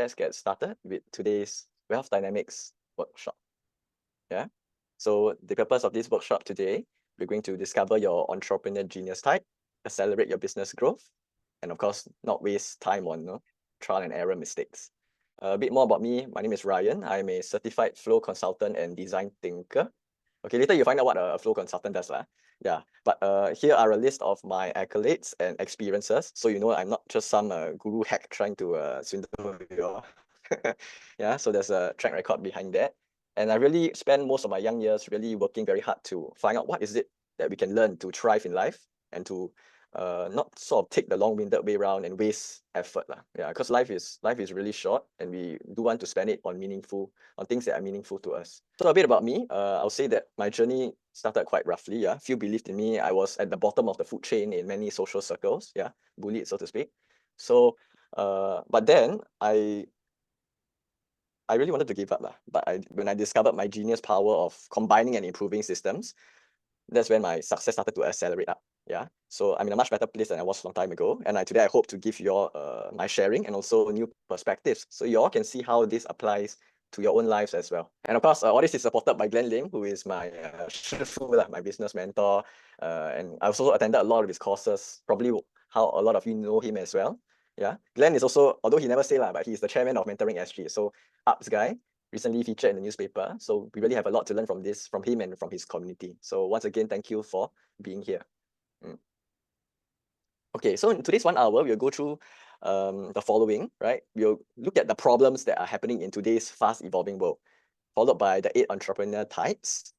let's get started with today's Wealth Dynamics workshop. Yeah. So the purpose of this workshop today, we're going to discover your entrepreneur genius type, accelerate your business growth, and of course, not waste time on trial and error mistakes. A bit more about me. My name is Ryan. I'm a certified flow consultant and design thinker. Okay, later you'll find out what a flow consultant does. Yeah, but here are a list of my accolades and experiences. So you know I'm not just some guru hack trying to swindle you. Yeah, so there's a track record behind that. And I really spent most of my young years really working very hard to find out what is it that we can learn to thrive in life and to not sort of take the long-winded way around and waste effort. Yeah, because life is really short and we do want to spend it on things that are meaningful to us. So a bit about me, I'll say that my journey started quite roughly. Yeah, few believed in me. I was at the bottom of the food chain in many social circles. Yeah, bullied, so to speak. So, but then I really wanted to give up. But when I discovered my genius power of combining and improving systems, that's when my success started to accelerate up. Yeah. So I'm in a much better place than I was a long time ago. And today I hope to give you all my sharing and also new perspectives. So you all can see how this applies to your own lives as well. And of course, all this is supported by Glenn Lim, who is my my business mentor. And I also attended a lot of his courses, probably how a lot of you know him as well. Yeah. Glenn is also, although he never say but he's the chairman of Mentoring SG. So ups guy, recently featured in the newspaper. So we really have a lot to learn from him and from his community. So once again, thank you for being here. Okay, so in today's 1 hour, we'll go through the following, right? We'll look at the problems that are happening in today's fast evolving world, followed by the 8 entrepreneur types.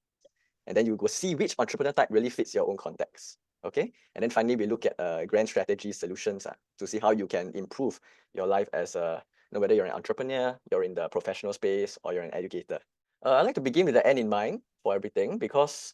And then you will see which entrepreneur type really fits your own context. Okay, and then finally, we look at grand strategy solutions to see how you can improve your life as whether you're an entrepreneur, you're in the professional space, or you're an educator. I'd like to begin with the end in mind for everything because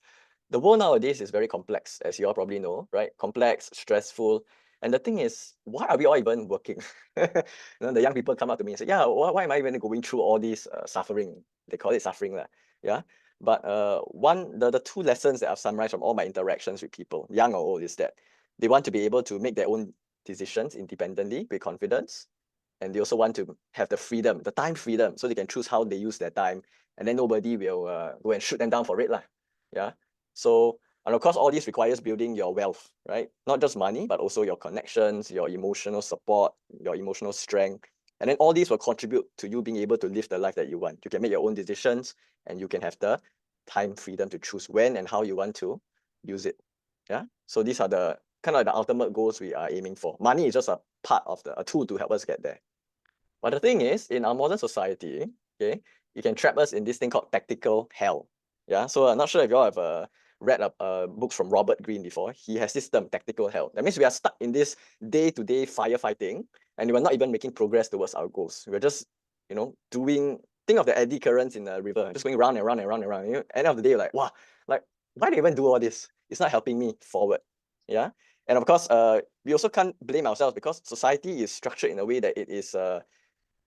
the world nowadays is very complex, as you all probably know, right? Complex, stressful. And the thing is, why are we all even working? The young people come up to me and say, yeah, why am I even going through all this suffering? They call it suffering. Yeah. But the 2 lessons that I've summarized from all my interactions with people, young or old, is that they want to be able to make their own decisions independently with confidence. And they also want to have the freedom, the time freedom, so they can choose how they use their time. And then nobody will go and shoot them down for it. Yeah. So, and of course, all this requires building your wealth, right? Not just money, but also your connections, your emotional support, your emotional strength. And then all these will contribute to you being able to live the life that you want. You can make your own decisions and you can have the time freedom to choose when and how you want to use it. Yeah. So these are the kind of the ultimate goals we are aiming for. Money is just a part of a tool to help us get there. But the thing is, in our modern society, okay, you can trap us in this thing called tactical hell. Yeah. So I'm not sure if you all have read books from Robert Greene before. He has this term, tactical hell. That means we are stuck in this day-to-day firefighting, and we're not even making progress towards our goals. We're just, think of the eddy currents in the river, just going round and round and round and round. End of the day, you're like, wow, like, why do you even do all this? It's not helping me forward. Yeah. And of course, we also can't blame ourselves because society is structured in a way that it is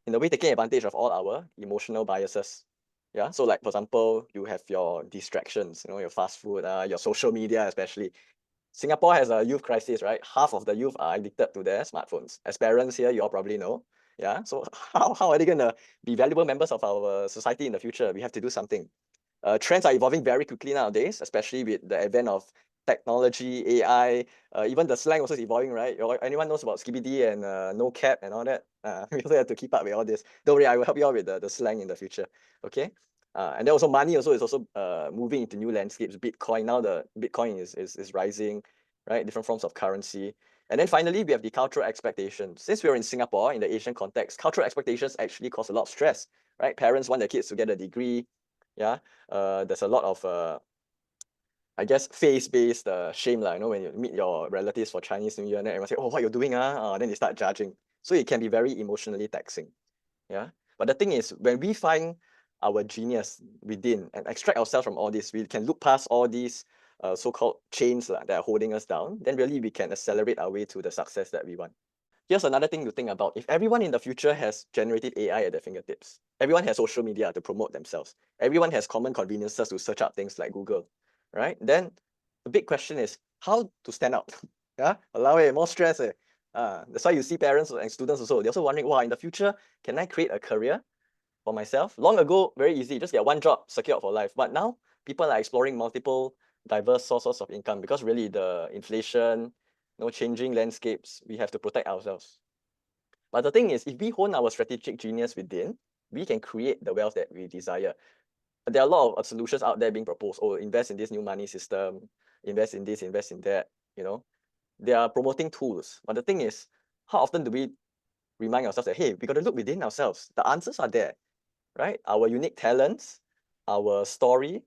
in a way taking advantage of all our emotional biases. Yeah. So like, for example, you have your distractions, your fast food, your social media, especially. Singapore has a youth crisis, right? Half of the youth are addicted to their smartphones. As parents here, you all probably know. Yeah. So how are they going to be valuable members of our society in the future? We have to do something. Trends are evolving very quickly nowadays, especially with the advent of technology, AI, even the slang also is evolving, right? Anyone knows about skibidi and no cap and all that? We also have to keep up with all this. Don't worry, I will help you out with the slang in the future. Okay. And then also money is also moving into new landscapes. Bitcoin, now the Bitcoin is rising, right? Different forms of currency. And then finally, we have the cultural expectations. Since we're in Singapore, in the Asian context, cultural expectations actually cause a lot of stress, right? Parents want their kids to get a degree. Yeah. There's a lot of I guess face-based shame, when you meet your relatives for Chinese New Year, and everyone say, oh, what you're doing, then they start judging. So it can be very emotionally taxing. Yeah. But the thing is, when we find our genius within and extract ourselves from all this, we can look past all these so-called chains that are holding us down, then really we can accelerate our way to the success that we want. Here's another thing to think about. If everyone in the future has generative AI at their fingertips, everyone has social media to promote themselves, everyone has common conveniences to search up things like Google, right? Then the big question is how to stand out. Yeah, allow it more stress. That's why you see parents and students also, they're also wondering, wow, in the future, can I create a career for myself? Long ago, very easy, just get one job secured for life. But now people are exploring multiple diverse sources of income because really the inflation, changing landscapes, we have to protect ourselves. But the thing is, if we hone our strategic genius within, we can create the wealth that we desire. But there are a lot of solutions out there being proposed. Oh, invest in this new money system, invest in this, invest in that, They are promoting tools. But the thing is, how often do we remind ourselves that, hey, we got to look within ourselves. The answers are there, right? Our unique talents, our story.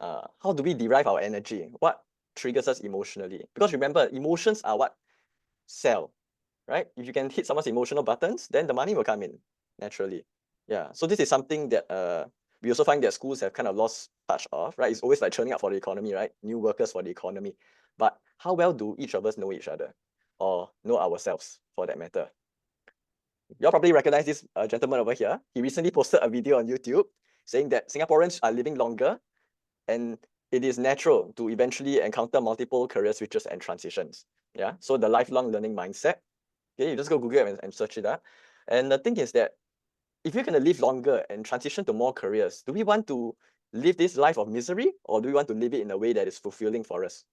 How do we derive our energy? What triggers us emotionally? Because remember, emotions are what sell, right? If you can hit someone's emotional buttons, then the money will come in naturally. Yeah. So this is something that we also find that schools have kind of lost touch of, right? It's always like churning up for the economy, right? New workers for the economy. But how well do each of us know each other or know ourselves for that matter? You'll probably recognize this gentleman over here. He recently posted a video on YouTube saying that Singaporeans are living longer and it is natural to eventually encounter multiple career switches and transitions. Yeah. So the lifelong learning mindset. Okay, you just go Google it and search it up. And the thing is that if you're going to live longer and transition to more careers, do we want to live this life of misery or do we want to live it in a way that is fulfilling for us?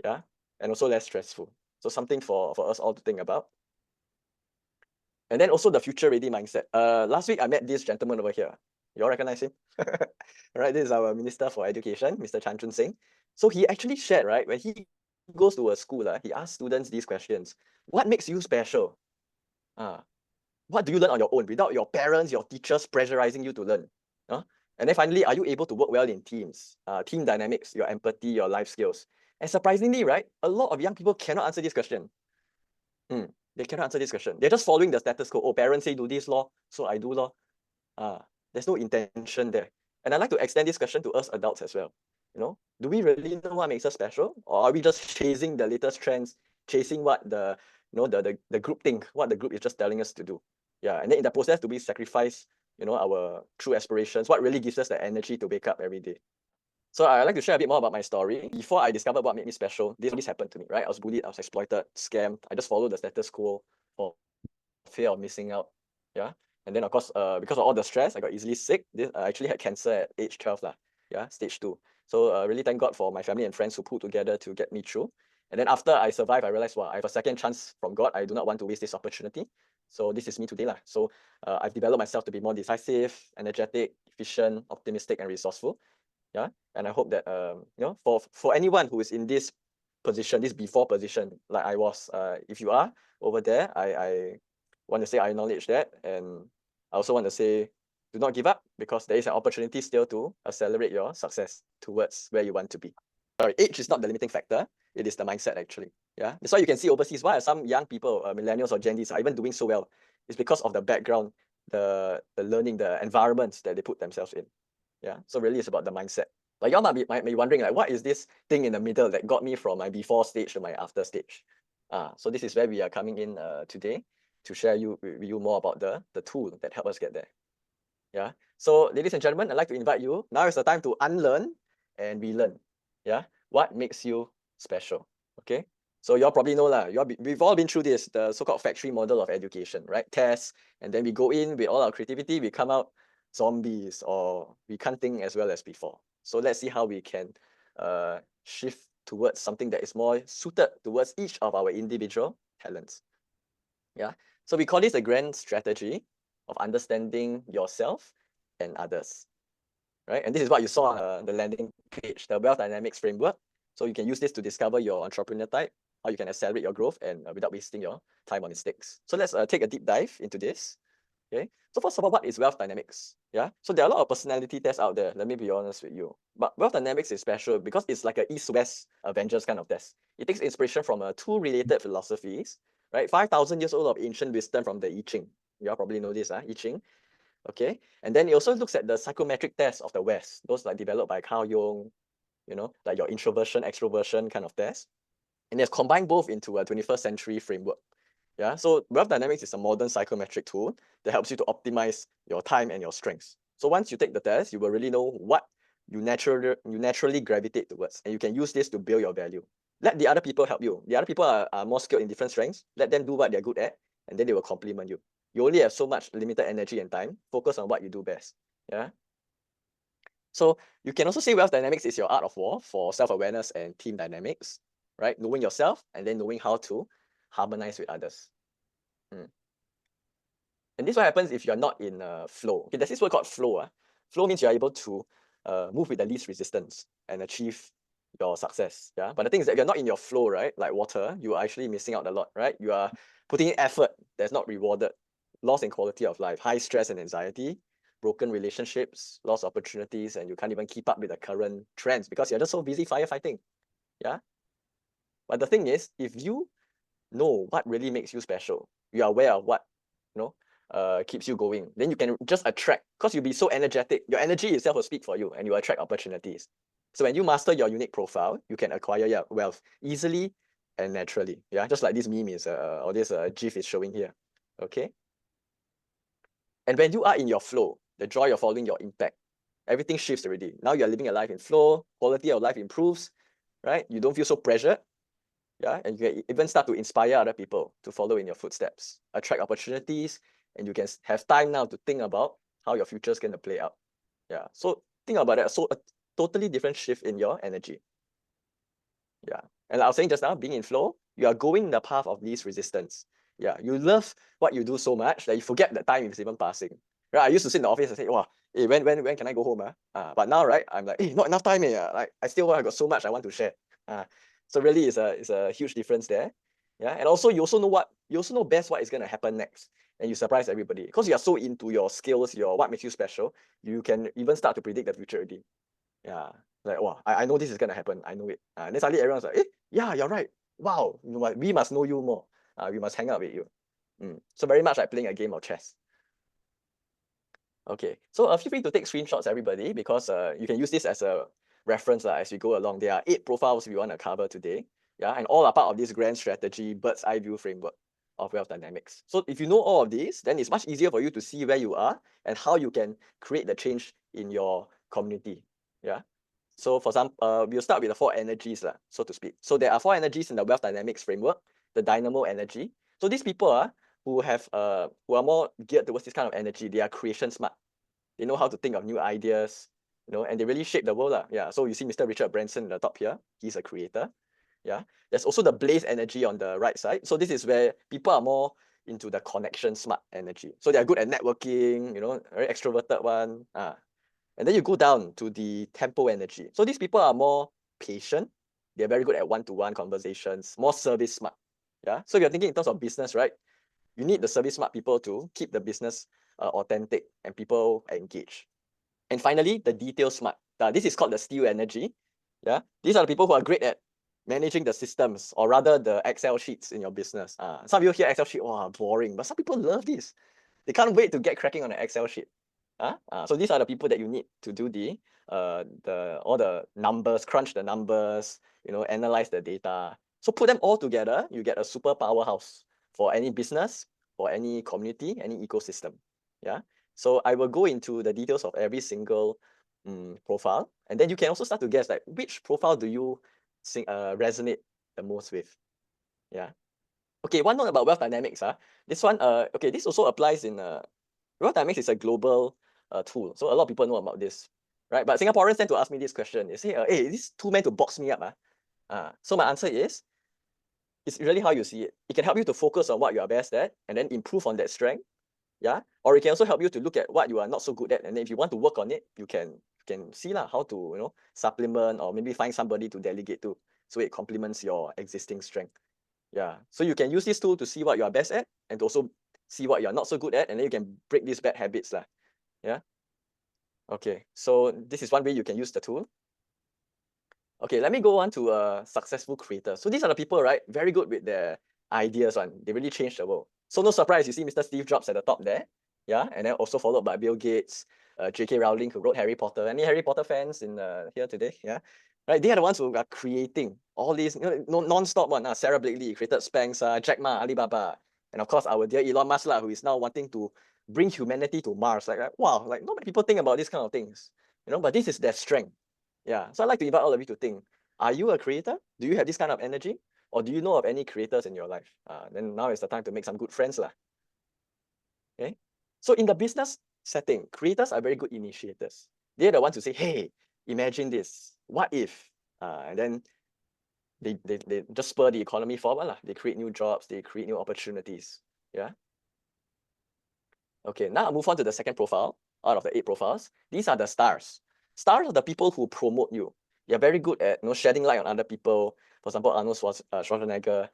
Yeah. And also less stressful. So something for us all to think about. And then also the future ready mindset. Last week I met this gentleman over here. You all recognize him? Right, this is our Minister for Education, Mr. Chan Chun Sing. So he actually shared, right, when he goes to a school, he asks students these questions. What makes you special? What do you learn on your own without your parents, your teachers pressurizing you to learn? And then finally, are you able to work well in teams? Team dynamics, your empathy, your life skills. And surprisingly, right, a lot of young people cannot answer this question. They cannot answer this question. They're just following the status quo. Oh, parents say do this law, so I do law. There's no intention there. And I'd like to extend this question to us adults as well. Do we really know what makes us special? Or are we just chasing the latest trends, chasing what the group think, what the group is just telling us to do? Yeah, and then in the process, do we sacrifice, our true aspirations? What really gives us the energy to wake up every day? So I'd like to share a bit more about my story. Before I discovered what made me special, this happened to me, right? I was bullied, I was exploited, scammed. I just followed the status quo for fear of missing out. Yeah. And then of course, because of all the stress, I got easily sick. I actually had cancer at age 12 lah. Yeah, stage 2. So really thank God for my family and friends who pulled together to get me through. And then after I survived, I realized, wow, I have a second chance from God. I do not want to waste this opportunity. So this is me today lah. So I've developed myself to be more decisive, energetic, efficient, optimistic, and resourceful. Yeah. And I hope that for anyone who is in this position, this before position, like I was, if you are over there, I want to say I acknowledge that. And I also want to say, do not give up because there is an opportunity still to accelerate your success towards where you want to be. Sorry, age is not the limiting factor. It is the mindset actually. Yeah. That's why you can see overseas, why are some young people, millennials or Gen Zs are even doing so well? It's because of the background, the learning, the environments that they put themselves in. Yeah. So really it's about the mindset. Like y'all might be wondering, like, what is this thing in the middle that got me from my before stage to my after stage? So this is where we are coming in today to share with you more about the tool that help us get there. Yeah. So ladies and gentlemen, I'd like to invite you. Now is the time to unlearn and relearn. Yeah. What makes you special? Okay. So y'all probably know lah. We've all been through this, the so-called factory model of education, right? Tests, and then we go in with all our creativity, we come out zombies, or we can't think as well as before. So let's see how we can shift towards something that is more suited towards each of our individual talents. Yeah. So we call this a grand strategy of understanding yourself and others. Right. And this is what you saw on the landing page, the wealth dynamics framework. So you can use this to discover your entrepreneur type, how you can accelerate your growth and without wasting your time on mistakes. So let's take a deep dive into this. Okay. So first of all, what is wealth dynamics? Yeah. So there are a lot of personality tests out there. Let me be honest with you. But wealth dynamics is special because it's like an East-West Avengers kind of test. It takes inspiration from two related philosophies, right? 5,000 years old of ancient wisdom from the I Ching. You all probably know this, I Ching. Okay. And then it also looks at the psychometric tests of the West, those like developed by Carl Jung, like your introversion, extroversion kind of test. And it's combined both into a 21st century framework. Yeah, so wealth dynamics is a modern psychometric tool that helps you to optimize your time and your strengths. So once you take the test, you will really know what you naturally gravitate towards, and you can use this to build your value. let the other people help you. The other people are more skilled in different strengths. Let them do what they're good at, and then they will complement you. You only have so much limited energy and time. Focus on what you do best. Yeah. So you can also say wealth dynamics is your art of war for self-awareness and team dynamics, right? Knowing yourself and then knowing how to harmonize with others. And this is what happens if you're not in flow. Okay, there's this word called flow. Flow means you're able to move with the least resistance and achieve your success. Yeah. But the thing is that if you're not in your flow, right, like water, you are actually missing out a lot, right? You are putting in effort that's not rewarded, loss in quality of life, high stress and anxiety, broken relationships, lost opportunities, and you can't even keep up with the current trends because you're just so busy firefighting. Yeah. But the thing is, if you know what really makes you special, you are aware of what, keeps you going, then you can just attract, because you'll be so energetic. Your energy itself will speak for you and you attract opportunities. So when you master your unique profile, you can acquire your wealth easily and naturally. Yeah, just like this meme is, or this GIF is showing here. Okay. And when you are in your flow, the joy of following your impact, everything shifts already. Now you're living a life in flow, quality of life improves, right? You don't feel so pressured. Yeah, and you can even start to inspire other people to follow in your footsteps, attract opportunities, and you can have time now to think about how your future is going to play out. Yeah, so think about that. So a totally different shift in your energy. Yeah, and like I was saying just now, being in flow, you are going the path of least resistance. Yeah, you love what you do so much that you forget that time is even passing. Right, I used to sit in the office and say, wow, hey, when can I go home? But now, right, I'm like, hey, not enough time. Like, I got so much I want to share. So really, it's a huge difference there. Yeah, and also you also know best what is going to happen next, and you surprise everybody because you are so into your skills, your what makes you special. You can even start to predict the future already. Yeah, like wow, I know this is gonna happen. I know it. And then suddenly everyone's like, yeah, you're right. Wow, we must know you more. We must hang out with you. So very much like playing a game of chess. Okay, so feel free to take screenshots, everybody, because you can use this as a reference as we go along. There are 8 profiles we want to cover today. Yeah, and all are part of this grand strategy, bird's eye view framework of wealth dynamics. So if you know all of these, then it's much easier for you to see where you are and how you can create the change in your community. Yeah. So for some, we'll start with the 4 energies, so to speak. So there are 4 energies in the wealth dynamics framework, the dynamo energy. So these people who are more geared towards this kind of energy, they are creation smart. They know how to think of new ideas, and they really shape the world. Yeah. So you see Mr. Richard Branson in the top here, he's a creator. Yeah. There's also the blaze energy on the right side. So this is where people are more into the connection smart energy. So they are good at networking, very extroverted one. And then you go down to the tempo energy. So these people are more patient. They're very good at one-to-one conversations, more service smart. Yeah. So if you're thinking in terms of business, right? You need the service smart people to keep the business authentic and people engaged. And finally, the detail smart. This is called the steel energy. Yeah. These are the people who are great at managing the systems, or rather the Excel sheets in your business. Some people hear Excel sheet, oh, boring. But some people love this. They can't wait to get cracking on an Excel sheet. So these are the people that you need to do all the numbers, crunch the numbers, analyze the data. So put them all together, you get a super powerhouse for any business, for any community, any ecosystem. Yeah. So I will go into the details of every single profile, and then you can also start to guess like which profile do you resonate the most with. Yeah. Okay, one note about wealth dynamics. This one, this also applies in wealth dynamics is a global tool. So a lot of people know about this, right? But Singaporeans tend to ask me this question. They say, hey, this tool meant to box me up. So my answer is, it's really how you see it. It can help you to focus on what you are best at and then improve on that strength. Yeah. Or it can also help you to look at what you are not so good at. And then if you want to work on it, you can see how to, supplement or maybe find somebody to delegate to so it complements your existing strength. Yeah. So you can use this tool to see what you are best at and to also see what you're not so good at, and then you can break these bad habits. Yeah. Okay. So this is one way you can use the tool. Okay, let me go on to a successful creator. So these are the people, right? Very good with their ideas. They really changed the world. So no surprise, you see Mr. Steve Jobs at the top there. Yeah. And then also followed by Bill Gates, J.K. Rowling, who wrote Harry Potter. Any Harry Potter fans in here today? Yeah. Right. They are the ones who are creating all these, non-stop one. Sarah Blakely created Spanx, Jack Ma, Alibaba. And of course, our dear Elon Musk, who is now wanting to bring humanity to Mars. Like, wow, like not many people think about these kind of things. But this is their strength. Yeah. So I'd like to invite all of you to think, Are you a creator? Do you have this kind of energy? Or do you know of any creators in your life? Then now is the time to make some good friends lah. Okay. So in the business setting, creators are very good initiators. They're the ones who say, hey, imagine this. What if? And then they just spur the economy forward lah. They create new jobs, they create new opportunities. Yeah. Okay, now I'll move on to the second profile out of the 8 profiles. These are the stars. Stars are the people who promote you. They're very good at shedding light on other people. For example, Arnold Schwarzenegger,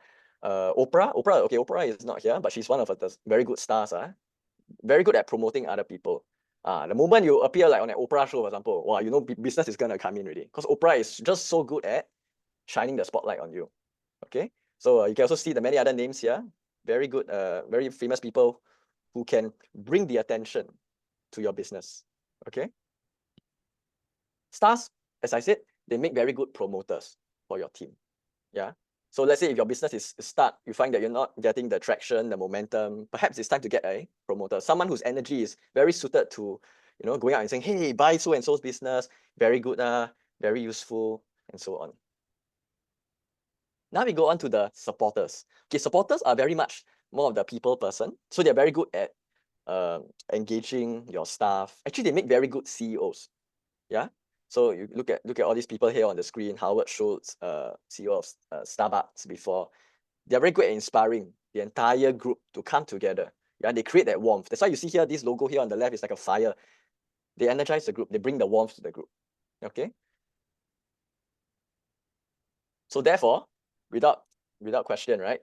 Oprah. Oprah is not here, but she's one of the very good stars. Very good at promoting other people. The moment you appear like on an Oprah show, for example, wow, you know business is gonna come in already. Because Oprah is just so good at shining the spotlight on you. Okay, so you can also see the many other names here. Very good, very famous people who can bring the attention to your business. Okay. Stars, as I said, they make very good promoters for your team. Yeah. So let's say if your business is start, you find that you're not getting the traction, the momentum, perhaps it's time to get a promoter, someone whose energy is very suited to, going out and saying, hey, buy so and so's business, very good, very useful, and so on. Now we go on to the supporters. Okay, supporters are very much more of the people person. So they're very good at engaging your staff. Actually, they make very good CEOs. Yeah. So you look at all these people here on the screen. Howard Schultz, CEO of Starbucks before. They're very good at inspiring the entire group to come together. Yeah, they create that warmth. That's why you see here, this logo here on the left is like a fire. They energize the group. They bring the warmth to the group. Okay. So therefore, without question, right?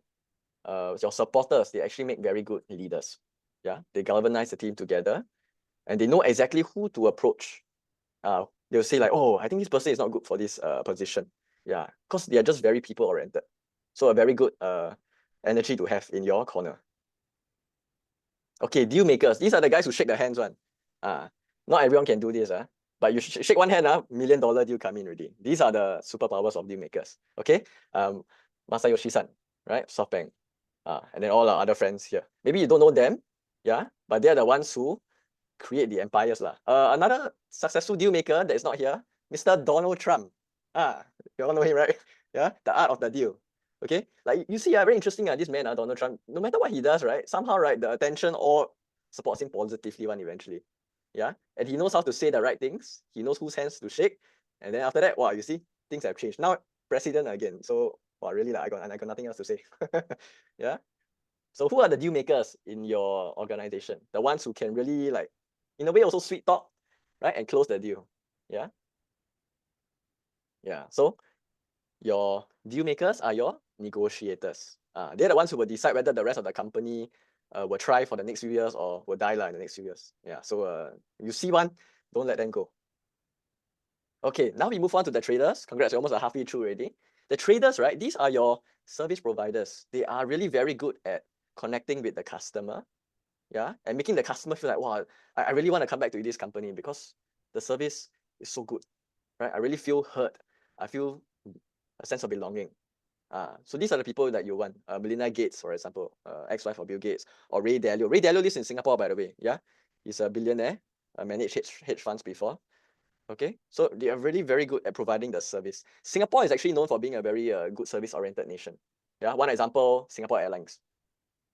Your supporters, they actually make very good leaders. Yeah, they galvanize the team together, and they know exactly who to approach. They'll say like, oh, I think this person is not good for this position. Yeah, because they are just very people oriented. So a very good energy to have in your corner. Okay, deal makers. These are the guys who shake the hands one. Not everyone can do this. But you shake one hand, $1 million deal come in already. These are the superpowers of deal makers. Okay, Masayoshi-san, right? SoftBank. And then all our other friends here. Maybe you don't know them, yeah, but they're the ones who create the empires lah. Another successful deal maker that is not here, Mr. Donald Trump. You all know him, right? Yeah, the art of the deal. Okay, like you see, very interesting. This man, Donald Trump. No matter what he does, right, somehow, right, the attention all supports him positively one eventually. Yeah, and he knows how to say the right things. He knows whose hands to shake, and then after that, wow, you see, things have changed. Now president again. So, wow, really, like I got nothing else to say. Yeah. So who are the deal makers in your organization? The ones who can really, like, in a way, also sweet talk, right, and close the deal. Yeah. Yeah. So your deal makers are your negotiators. They're the ones who will decide whether the rest of the company will try for the next few years or will die in the next few years. Yeah. So you see one, don't let them go. Okay, now we move on to the traders. Congrats, you're almost halfway through already. The traders, right? These are your service providers. They are really very good at connecting with the customer, yeah, and making the customer feel like, wow, I really want to come back to this company because the service is so good, right? I really feel heard. I feel a sense of belonging. So these are the people that you want. Melinda Gates, for example, ex-wife of Bill Gates, or Ray Dalio. Ray Dalio lives in Singapore, by the way. Yeah, he's a billionaire. Managed hedge funds before. Okay, so they are really very good at providing the service. Singapore is actually known for being a very good service-oriented nation. Yeah, one example, Singapore Airlines.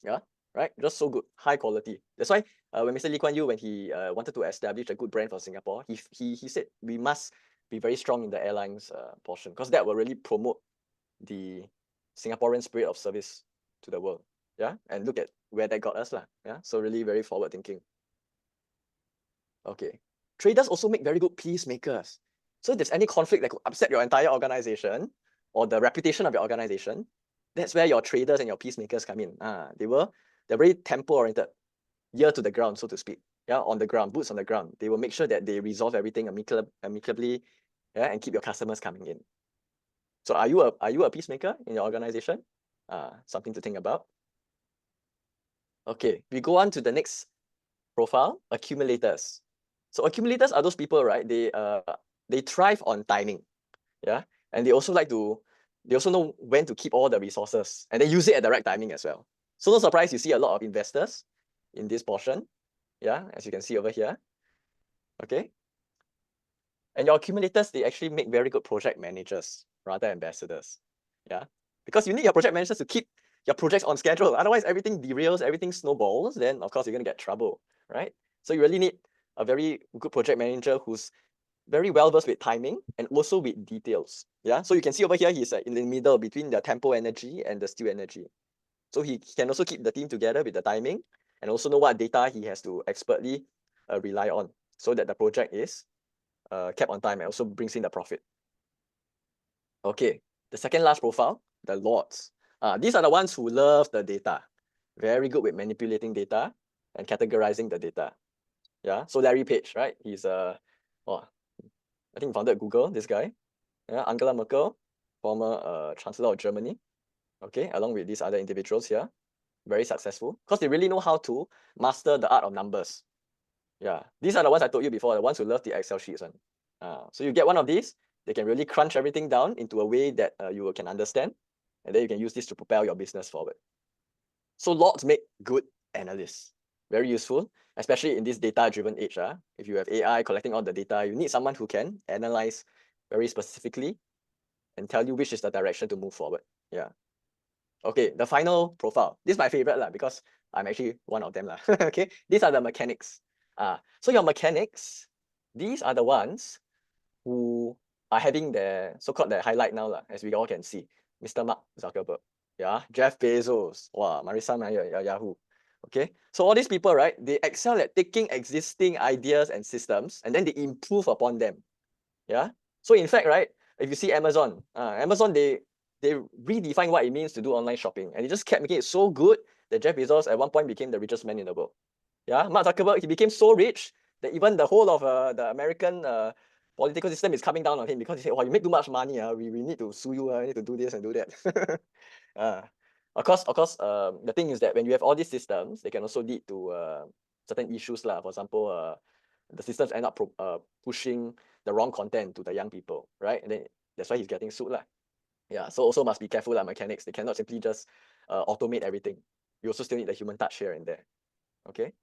Yeah, right, just so good, high quality. That's why when Mr. Lee Kuan Yew, when he wanted to establish a good brand for Singapore, he said we must be very strong in the airlines portion, because that will really promote the Singaporean spirit of service to the world. Yeah, and look at where that got us lah. Yeah, so really very forward thinking. Okay. Traders also make very good peacemakers. So if there's any conflict that could upset your entire organization or the reputation of your organization, that's where your traders and your peacemakers come in. They're very tempo-oriented, ear to the ground, so to speak. Yeah, on the ground, boots on the ground. They will make sure that they resolve everything amicably, yeah, and keep your customers coming in. So are you a peacemaker in your organization? Something to think about. Okay, we go on to the next profile, accumulators. So accumulators are those people, right? They thrive on timing, yeah, and they also know when to keep all the resources, and they use it at the right timing as well. So no surprise, you see a lot of investors in this portion, yeah, as you can see over here. Okay. And your accumulators, they actually make very good project managers rather ambassadors. Yeah, because you need your project managers to keep your projects on schedule. Otherwise, everything derails, everything snowballs. Then of course you're gonna get trouble, right? So you really need a very good project manager who's very well versed with timing and also with details. Yeah, so you can see over here he's in the middle between the tempo energy and the still energy. So he can also keep the team together with the timing and also know what data he has to expertly rely on so that the project is kept on time and also brings in the profit. Okay, the second last profile, the lords. These are the ones who love the data. Very good with manipulating data and categorizing the data. Yeah, so Larry Page, right? He's I think he founded Google, this guy. Yeah, Angela Merkel, former Chancellor of Germany. Okay, along with these other individuals here. Very successful because they really know how to master the art of numbers. Yeah, these are the ones I told you before, the ones who love the Excel sheets. So you get one of these, they can really crunch everything down into a way that you can understand, and then you can use this to propel your business forward. So lords make good analysts. Very useful, especially in this data-driven age. If you have AI collecting all the data, you need someone who can analyze very specifically and tell you which is the direction to move forward. Yeah. Okay, the final profile. This is my favorite because I'm actually one of them. Okay, these are the mechanics. So your mechanics, these are the ones who are having their so-called their highlight now, as we all can see. Mr. Mark Zuckerberg, yeah, Jeff Bezos, wow, Marissa Mayer, Yahoo. Okay, so all these people, right, they excel at taking existing ideas and systems and then they improve upon them. Yeah. So in fact, right, if you see Amazon, Amazon, they redefine what it means to do online shopping, and they just kept making it so good that Jeff Bezos at one point became the richest man in the world. Yeah, Mark Zuckerberg, he became so rich that even the whole of the American political system is coming down on him because he said, "Oh, you make too much money. We need to sue you. I need to do this and do that." Of course, the thing is that when you have all these systems, they can also lead to certain issues. For example, the systems end up pushing the wrong content to the young people, right? And then that's why he's getting sued. Yeah, so also must be careful, mechanics. They cannot simply just automate everything. You also still need the human touch here and there. Okay?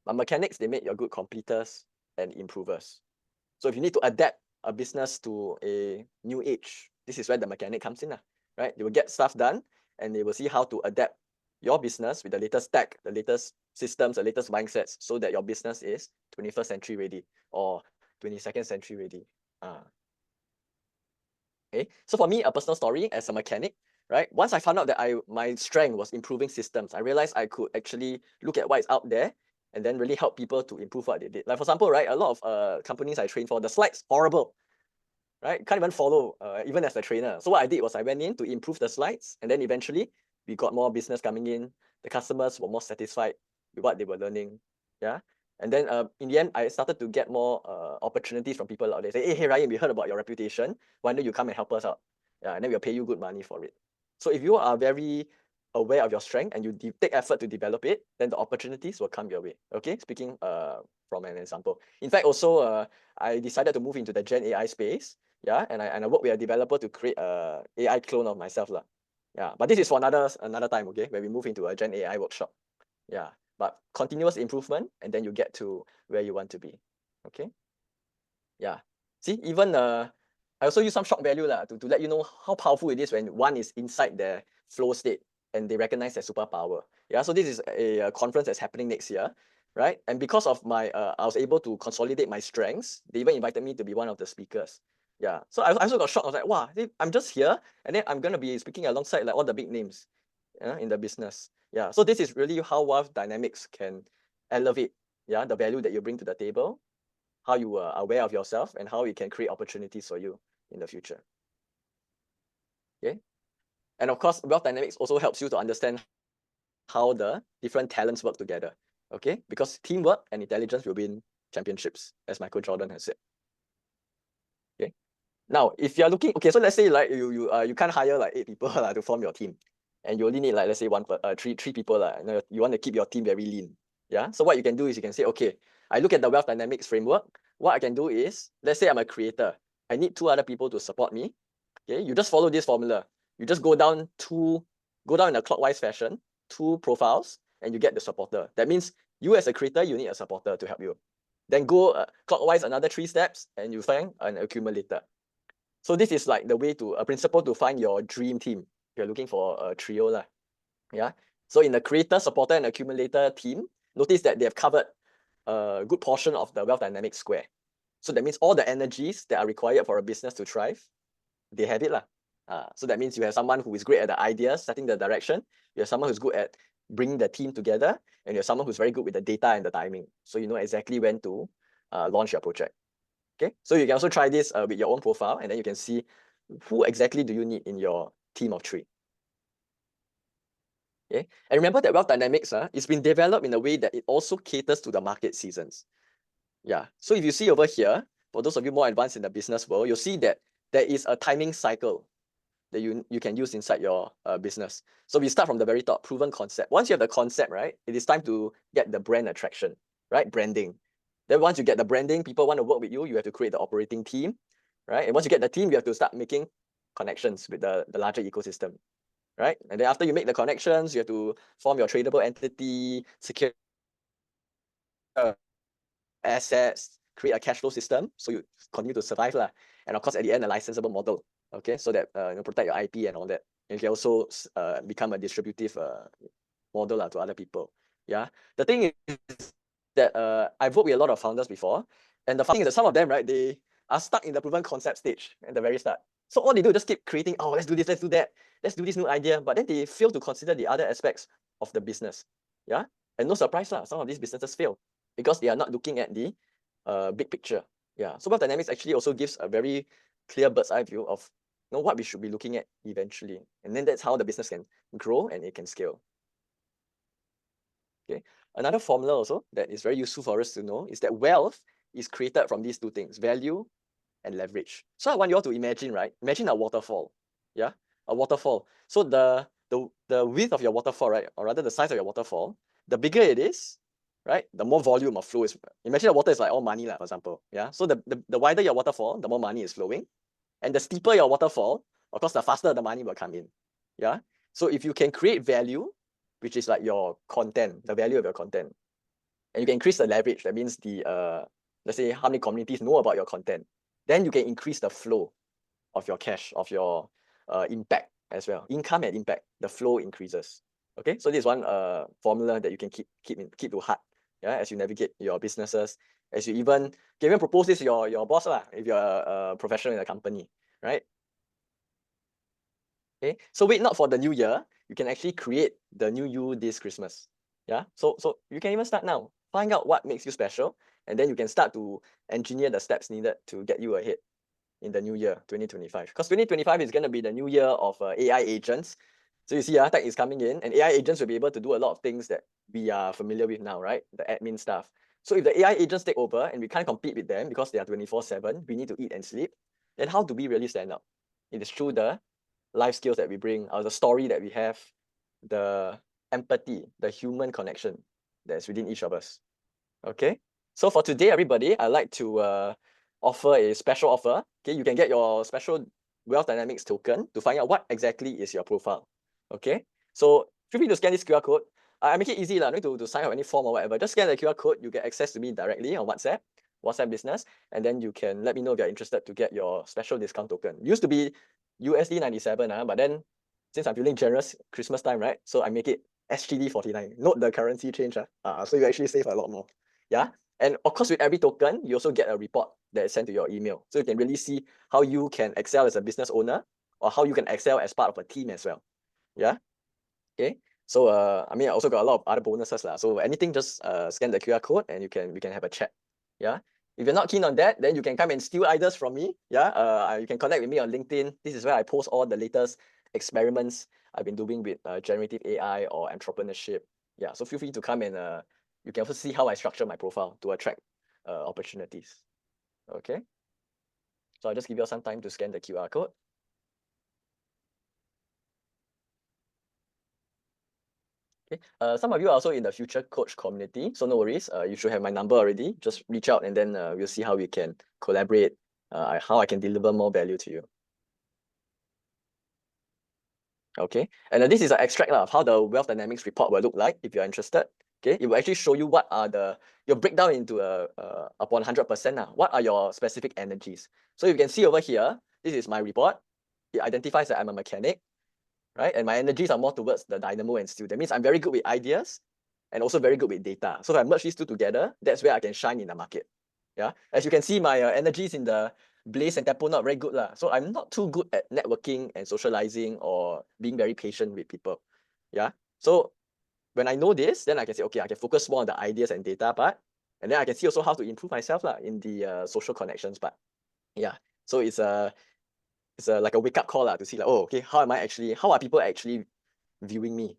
But mechanics, they make your good completers and improvers. So if you need to adapt a business to a new age, this is where the mechanic comes in, right? They will get stuff done and they will see how to adapt your business with the latest tech, the latest systems, the latest mindsets, so that your business is 21st century ready or 22nd century ready. Okay, so for me, a personal story as a mechanic, right? Once I found out that my strength was improving systems, I realized I could actually look at what is out there and then really help people to improve what they did. Like for example, right, a lot of companies I train for, the slides horrible, right? Can't even follow, even as a trainer. So what I did was I went in to improve the slides, and then eventually we got more business coming in. The customers were more satisfied with what they were learning. Yeah. And then in the end, I started to get more opportunities from people out there. Say, hey Ryan, we heard about your reputation. Why don't you come and help us out? Yeah, and then we'll pay you good money for it. So if you are very aware of your strength and you take effort to develop it, then the opportunities will come your way. Okay, speaking from an example. In fact, also I decided to move into the Gen AI space. Yeah, and I work with a developer to create a AI clone of myself. Yeah, but this is for another time, okay, when we move into a Gen AI workshop. Yeah, but continuous improvement, and then you get to where you want to be. Okay. Yeah. See, even I also use some shock value to let you know how powerful it is when one is inside the flow state and they recognize their superpower. Yeah. So this is a conference that's happening next year, right? And because of my I was able to consolidate my strengths. They even invited me to be one of the speakers. Yeah. So I also got shocked. I was like, wow, I'm just here, and then I'm gonna be speaking alongside like all the big names, in the business. Yeah. So this is really how wealth dynamics can elevate, the value that you bring to the table, how you are aware of yourself, and how it can create opportunities for you in the future. Okay. And of course, wealth dynamics also helps you to understand how the different talents work together. Okay, because teamwork and intelligence will win championships, as Michael Jordan has said. Okay. Now, if you're looking, okay, so let's say like you can't hire like 8 people to form your team, and you only need like let's say three people you want to keep your team very lean. Yeah. So what you can do is you can say, okay, I look at the wealth dynamics framework. What I can do is, let's say I'm a creator. I need 2 other people to support me. Okay, you just follow this formula. You just go down in a clockwise fashion, 2 profiles, and you get the supporter. That means you as a creator, you need a supporter to help you. Then go clockwise another 3 steps, and you find an accumulator. So this is like the way to a principle to find your dream team. If you're looking for a trio lah. Yeah. So in the creator, supporter, and accumulator team, notice that they have covered a good portion of the wealth dynamic square. So that means all the energies that are required for a business to thrive, they have it lah. So that means you have someone who is great at the ideas, setting the direction. You have someone who's good at bringing the team together, and you have someone who's very good with the data and the timing. So you know exactly when to launch your project. Okay, so you can also try this with your own profile, and then you can see who exactly do you need in your team of 3. Okay, and remember that wealth dynamics it's been developed in a way that it also caters to the market seasons. Yeah, so if you see over here, for those of you more advanced in the business world, you'll see that there is a timing cycle that you can use inside your business. So we start from the very top, proven concept. Once you have the concept, right, it is time to get the brand attraction, right? Branding. Then once you get the branding, people want to work with you, you have to create the operating team, right? And once you get the team, you have to start making connections with the larger ecosystem, right? And then after you make the connections, you have to form your tradable entity, secure assets, create a cash flow system, so you continue to survive lah. And of course, at the end, a licensable model, okay, so that protect your IP and all that. And you can also become a distributive model to other people. Yeah, the thing is that I've worked with a lot of founders before, and the thing is that some of them, right, they are stuck in the proven concept stage at the very start. So all they do is just keep creating, oh, let's do this, let's do that, let's do this new idea, but then they fail to consider the other aspects of the business. Yeah, and no surprise lah, some of these businesses fail because they are not looking at the big picture. Yeah, so wealth dynamics actually also gives a very clear bird's eye view of what we should be looking at eventually, and then that's how the business can grow and it can scale. Okay, another formula also that is very useful for us to know is that wealth is created from these 2 things, value and leverage. So I want you all to imagine, right? Imagine a waterfall. Yeah, a waterfall. So the width of your waterfall, right, or rather the size of your waterfall, the bigger it is, right, the more volume of flow is. Imagine the water is like all money, for example. Yeah, so the wider your waterfall, the more money is flowing, and the steeper your waterfall, of course, the faster the money will come in. Yeah, so if you can create value, which is like your content, the value of your content, and you can increase the leverage, that means the let's say how many communities know about your content, then you can increase the flow of your cash, of your impact as well. Income and impact, the flow increases. Okay, so this is one formula that you can keep to heart. Yeah, as you navigate your businesses, as you even can even propose this to your boss lah, if you're a professional in a company, right? Okay, so wait not for the new year. You can actually create the new you this Christmas. Yeah, so you can even start now. Find out what makes you special, and then you can start to engineer the steps needed to get you ahead in the new year, 2025. Because 2025 is going to be the new year of AI agents. So you see, tech is coming in, and AI agents will be able to do a lot of things that we are familiar with now, right? The admin stuff. So if the AI agents take over and we can't compete with them because they are 24/7, we need to eat and sleep, then how do we really stand out? It is through the life skills that we bring, or the story that we have, the empathy, the human connection that's within each of us. Okay, so for today, everybody, I'd like to offer a special offer. Okay, you can get your special Wealth Dynamics token to find out what exactly is your profile. Okay, so feel free to scan this QR code. I make it easy, no need to sign up any form or whatever. Just scan the QR code, you get access to me directly on WhatsApp Business, and then you can let me know if you're interested to get your special discount token. Used to be USD 97, but then since I'm feeling generous Christmas time, right? So I make it SGD 49. Note the currency change. So you actually save a lot more. Yeah. And of course, with every token, you also get a report that is sent to your email. So you can really see how you can excel as a business owner, or how you can excel as part of a team as well. Yeah. Okay. So I mean, I also got a lot of other bonuses lah. So anything, just scan the QR code and we can have a chat. Yeah. If you're not keen on that, then you can come and steal ideas from me. Yeah. You can connect with me on LinkedIn. This is where I post all the latest experiments I've been doing with generative AI or entrepreneurship. Yeah. So feel free to come and you can also see how I structure my profile to attract opportunities. Okay. So I'll just give you all some time to scan the QR code. Okay. Some of you are also in the Future Coach community, so no worries. You should have my number already. Just reach out, and then we'll see how we can collaborate, how I can deliver more value to you. Okay, and this is an extract of how the Wealth Dynamics report will look like if you're interested. Okay, it will actually show you what are you'll break down into upon 100%. What are your specific energies? So you can see over here, this is my report. It identifies that I'm a mechanic, right? And my energies are more towards the dynamo and steel. That means I'm very good with ideas and also very good with data. So if I merge these two together, that's where I can shine in the market. Yeah, as you can see, my energies in the blaze and tempo not very good lah. So I'm not too good at networking and socializing or being very patient with people. Yeah, so when I know this, then I can say, okay, I can focus more on the ideas and data part, and then I can see also how to improve myself lah in the social connections part. Yeah, so it's like a wake up call lah to see like, oh, okay, how are people actually viewing me?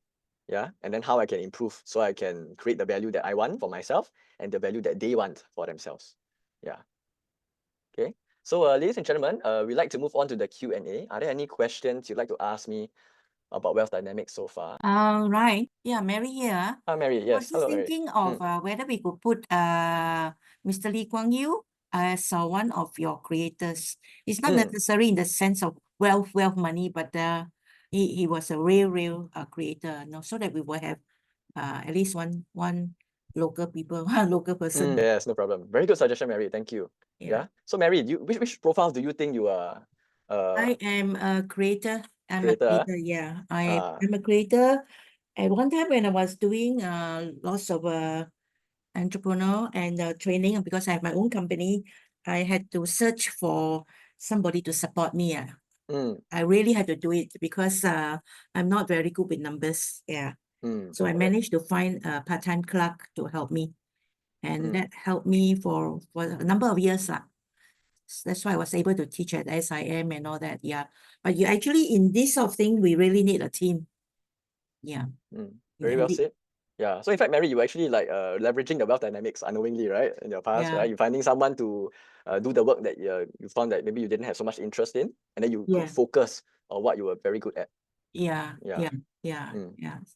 Yeah, and then how I can improve so I can create the value that I want for myself and the value that they want for themselves. Yeah. Okay. So, ladies and gentlemen, we'd like to move on to the Q&A. Are there any questions you'd like to ask me about wealth dynamics so far? Right. Yeah, Mary here. Hi, Mary. I was Yes. just Hello, Mary. thinking of whether we could put Mr. Lee Kuan Yew as one of your creators. It's not necessary in the sense of wealth money, but he was a real creator, so that we will have at least one local person. Yes, no problem. Very good suggestion, Mary. Thank you. Yeah. So, Mary, which profiles do you think you are? I am a creator. I'm a Creator, creator, yeah. I'm a creator. At one time when I was doing lots of entrepreneur and training, because I have my own company, I had to search for somebody to support me. I really had to do it because I'm not very good with numbers. Yeah. So I managed to find a part-time clerk to help me. And that helped me for a number of years. That's why I was able to teach at SIM and all that. Yeah. But you actually, in this sort of thing, we really need a team. Yeah. Very well said. Yeah. So in fact, Mary, you actually like leveraging the wealth dynamics unknowingly, right? In your past, Yeah. right? You're finding someone to do the work that you found that maybe you didn't have so much interest in, and then you could focus on what you were very good at. Yeah. Yeah. Yeah.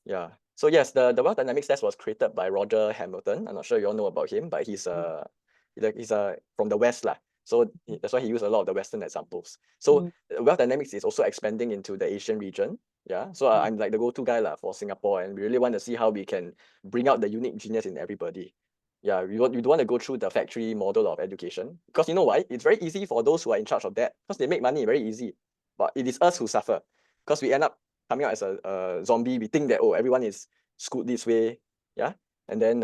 Yeah. So yes, the wealth dynamics test was created by Roger Hamilton. I'm not sure you all know about him, but he's from the West lah. So that's why he used a lot of the Western examples. So wealth dynamics is also expanding into the Asian region. Yeah. So I'm like the go-to guy lah for Singapore, and we really want to see how we can bring out the unique genius in everybody. Yeah, you don't want to go through the factory model of education, because you know why? It's very easy for those who are in charge of that, because they make money very easy. But it is us who suffer, because we end up coming out as a zombie. We think that, oh, everyone is schooled this way. Yeah. And then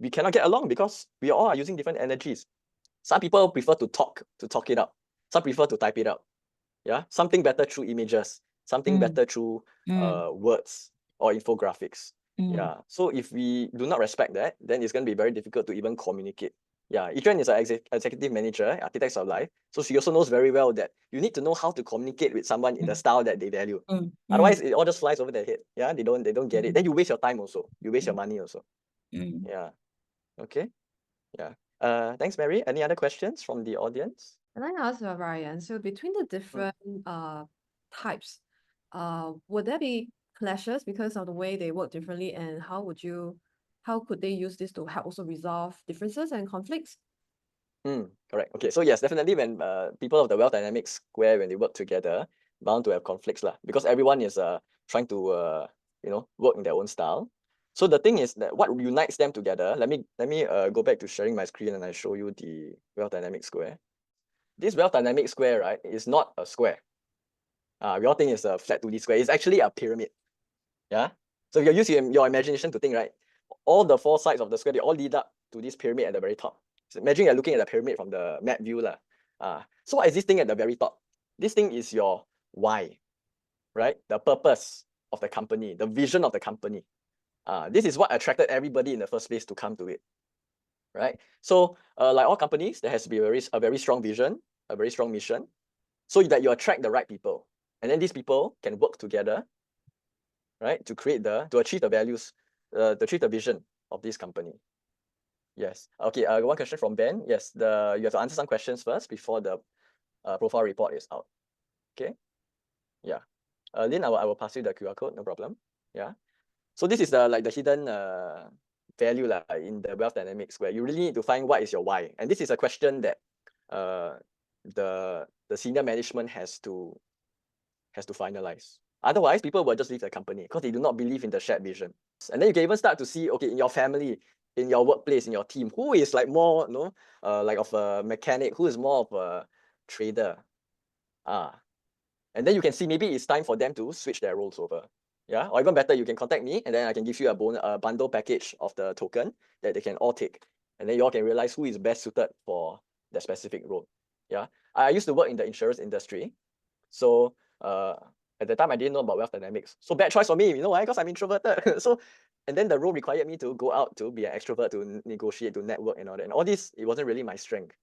we cannot get along because we all are using different energies. Some people prefer to talk it out. Some prefer to type it out. Yeah. Something better through images, something better through words or infographics. Yeah. So if we do not respect that, then it's going to be very difficult to even communicate. Yeah, Yichuan is an executive manager, architects of life. So she also knows very well that you need to know how to communicate with someone in the style that they value. Otherwise, it all just flies over their head. Yeah, they don't get it. Then you waste your time also. You waste your money also. Yeah. Okay. Yeah. Thanks, Mary. Any other questions from the audience? Can I ask Ryan? So between the different types, would there be clashes because of the way they work differently, and how could they use this to help also resolve differences and conflicts? Correct. Okay. So yes, definitely when people of the wealth dynamics square, when they work together, bound to have conflicts lah, because everyone is trying to work in their own style. So the thing is that what unites them together. Let me go back to sharing my screen and I show you the wealth dynamic square. This wealth dynamic square, right, is not a square. We all think it's a flat 2D square. It's actually a pyramid. Yeah. So if you use your imagination to think, right, all the four sides of the square, they all lead up to this pyramid at the very top. So imagine you're looking at the pyramid from the map view lah. So what is this thing at the very top? This thing is your why, right? The purpose of the company, the vision of the company. This is what attracted everybody in the first place to come to it, right? So like all companies, there has to be a very strong vision, a very strong mission, so that you attract the right people. And then these people can work together, right, to achieve the values, to achieve the vision of this company. Yes. Okay. One question from Ben. Yes. You have to answer some questions first before the profile report is out. Okay. Yeah. Lynn, I will pass you the QR code. No problem. Yeah. So this is the hidden value in the wealth dynamics, where you really need to find what is your why, and this is a question that the senior management has to finalize. Otherwise, people will just leave the company because they do not believe in the shared vision. And then you can even start to see, okay, in your family, in your workplace, in your team, who is like more, like of a mechanic, who is more of a trader. And then you can see maybe it's time for them to switch their roles over. Yeah, or even better, you can contact me and then I can give you a bundle package of the token that they can all take. And then you all can realize who is best suited for that specific role. Yeah, I used to work in the insurance industry. So at the time I didn't know about wealth dynamics. So bad choice for me, you know why? Because I'm introverted. So, and then the role required me to go out to be an extrovert, to negotiate, to network and all that. And all this, it wasn't really my strength.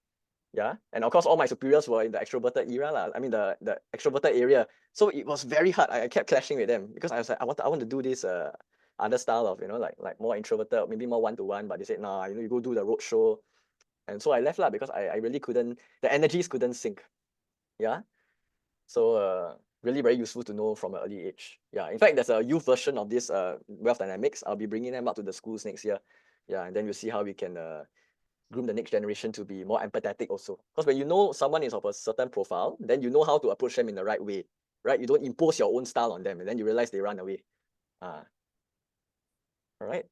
Yeah, and of course all my superiors were in the extroverted era lah. I mean the extroverted area. So it was very hard. I kept clashing with them because I was like, I want to do this other style of, like more introverted, maybe more one-to-one, but they said, nah, you go do the road show. And so I left lah because I really couldn't, the energies couldn't sync. Yeah. So really very useful to know from an early age. Yeah, in fact, there's a youth version of this wealth dynamics. I'll be bringing them up to the schools next year. Yeah, and then we'll see how we can groom the next generation to be more empathetic also. Because when you know someone is of a certain profile, then you know how to approach them in the right way, right? You don't impose your own style on them and then you realize they run away. All right.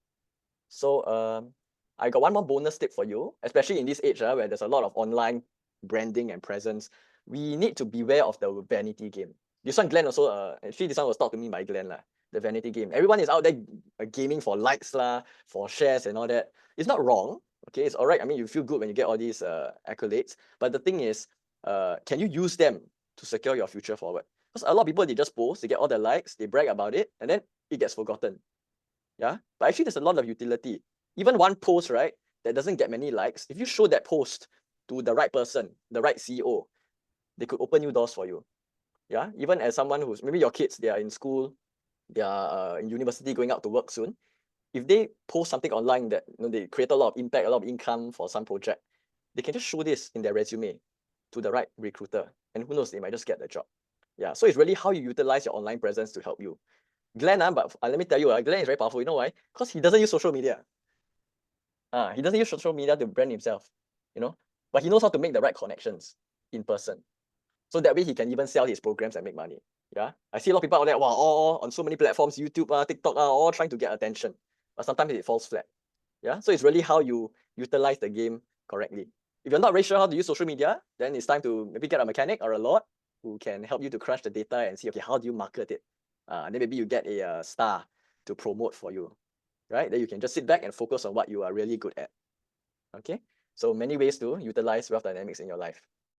So I got one more bonus tip for you, especially in this age where there's a lot of online branding and presence. We need to beware of the vanity game. This one, Glenn also, actually this one was taught to me by Glenn lah. The vanity game. Everyone is out there gaming for likes lah, for shares and all that. It's not wrong. Okay, it's all right. I mean, you feel good when you get all these accolades. But the thing is, can you use them to secure your future forward? Because a lot of people, they just post, they get all the likes, they brag about it, and then it gets forgotten. Yeah, but actually there's a lot of utility. Even one post, right, that doesn't get many likes, if you show that post to the right person, the right CEO, they could open new doors for you. Yeah, even as someone who's, maybe your kids, they are in school, they are in university going out to work soon. If they post something online that they create a lot of impact, a lot of income for some project, they can just show this in their resume to the right recruiter. And who knows, they might just get the job. Yeah, so it's really how you utilize your online presence to help you. Glenn, but let me tell you, Glenn is very powerful. You know why? Because he doesn't use social media. He doesn't use social media to brand himself, but he knows how to make the right connections in person. So that way he can even sell his programs and make money. Yeah, I see a lot of people out there, wow, all on so many platforms, YouTube, TikTok, all trying to get attention. But sometimes it falls flat. Yeah, so it's really how you utilize the game correctly. If you're not really sure how to use social media, then it's time to maybe get a mechanic or a lord who can help you to crunch the data and see, okay, how do you market it? And then maybe you get a star to promote for you, right? Then you can just sit back and focus on what you are really good at. Okay, so many ways to utilize wealth dynamics in your life.